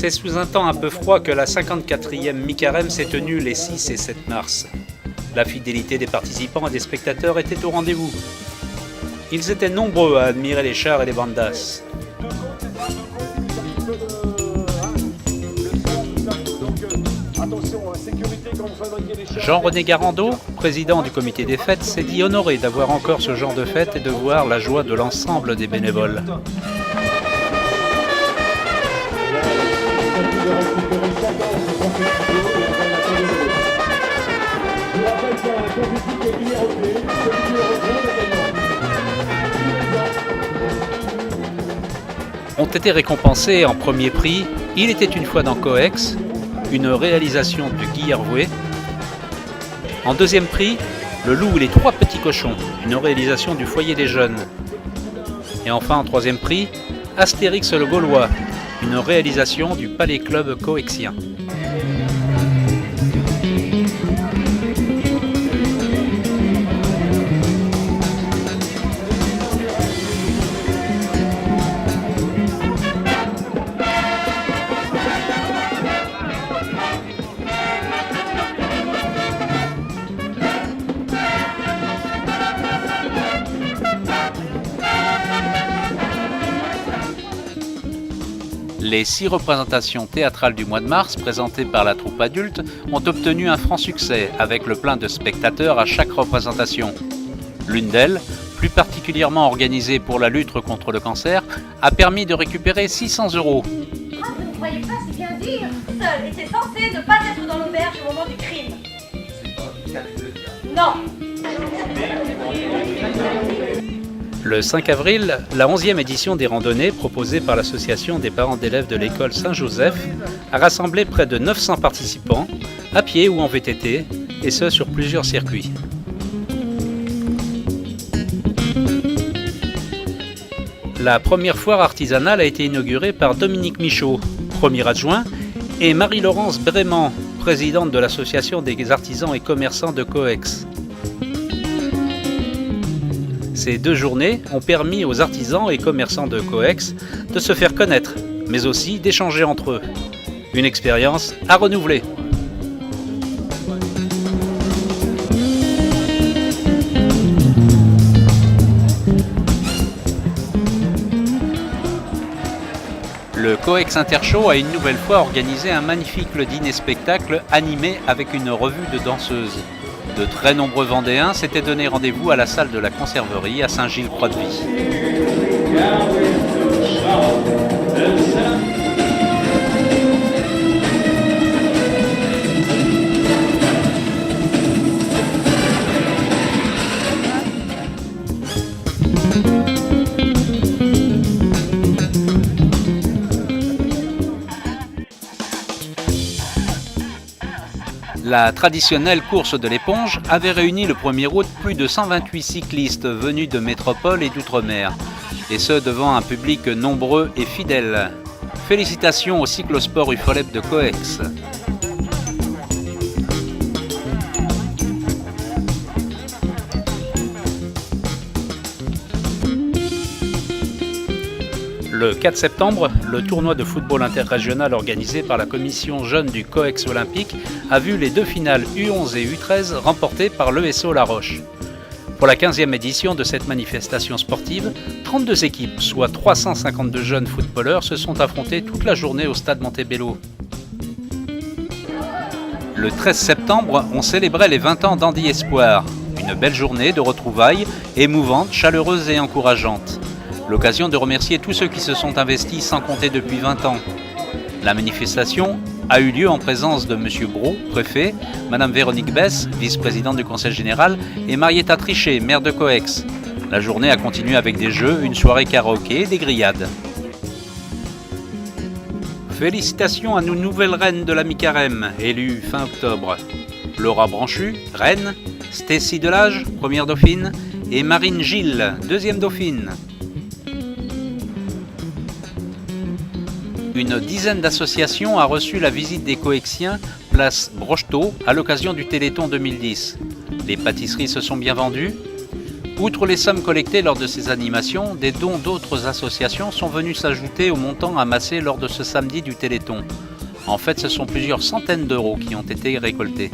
C'est sous un temps un peu froid que la 54e mi-carême s'est tenue les 6 et 7 mars. La fidélité des participants et des spectateurs était au rendez-vous. Ils étaient nombreux à admirer les chars et les bandas. Jean-René Garando, président du comité des fêtes, s'est dit honoré d'avoir encore ce genre de fête et de voir la joie de l'ensemble des bénévoles. Ont été récompensés en premier prix « Il était une fois dans Coex », une réalisation de Guy Hervouet. En deuxième prix, « Le loup et les trois petits cochons », une réalisation du Foyer des jeunes. Et enfin en troisième prix, « Astérix le Gaulois », une réalisation du Palais Club coexien. Les 6 représentations théâtrales du mois de mars, présentées par la troupe adulte, ont obtenu un franc succès, avec le plein de spectateurs à chaque représentation. L'une d'elles, plus particulièrement organisée pour la lutte contre le cancer, a permis de récupérer 600 €. Ah, vous ne croyez pas, c'est bien dire. Seul était censé ne pas être dans l'auberge au moment du crime. Non. Le 5 avril, la 11e édition des randonnées proposée par l'association des parents d'élèves de l'école Saint-Joseph a rassemblé près de 900 participants, à pied ou en VTT, et ce sur plusieurs circuits. La première foire artisanale a été inaugurée par Dominique Michaud, premier adjoint, et Marie-Laurence Brément, présidente de l'association des artisans et commerçants de Coex. Ces 2 journées ont permis aux artisans et commerçants de Coex de se faire connaître, mais aussi d'échanger entre eux. Une expérience à renouveler. Le Coex Intershow a une nouvelle fois organisé un magnifique dîner-spectacle animé avec une revue de danseuses. De très nombreux Vendéens s'étaient donné rendez-vous à la salle de la Conserverie à Saint-Gilles-Croix-de-Vie. La traditionnelle course de l'éponge avait réuni le 1er août plus de 128 cyclistes venus de métropole et d'outre-mer, et ce devant un public nombreux et fidèle. Félicitations au cyclosport UFOLEP de Coex. Le 4 septembre, le tournoi de football interrégional organisé par la commission jeune du Coex Olympique a vu les 2 finales U11 et U13 remportées par l'ESO La Roche. Pour la 15e édition de cette manifestation sportive, 32 équipes, soit 352 jeunes footballeurs, se sont affrontés toute la journée au stade Montebello. Le 13 septembre, on célébrait les 20 ans d'Andy Espoir. Une belle journée de retrouvailles, émouvante, chaleureuse et encourageante. L'occasion de remercier tous ceux qui se sont investis sans compter depuis 20 ans. La manifestation a eu lieu en présence de M. Brault, préfet, Mme Véronique Besse, vice-présidente du Conseil général, et Marietta Trichet, maire de Coex. La journée a continué avec des jeux, une soirée karaoké et des grillades. Félicitations à nos nouvelles reines de la mi-carême, élues fin octobre. Laura Branchu, reine, Stécie Delage, première dauphine, et Marine Gilles, deuxième dauphine. Une dizaine d'associations a reçu la visite des Coexiens, place Brocheteau, à l'occasion du Téléthon 2010. Les pâtisseries se sont bien vendues. Outre les sommes collectées lors de ces animations, des dons d'autres associations sont venus s'ajouter au montant amassé lors de ce samedi du Téléthon. En fait, ce sont plusieurs centaines d'euros qui ont été récoltés.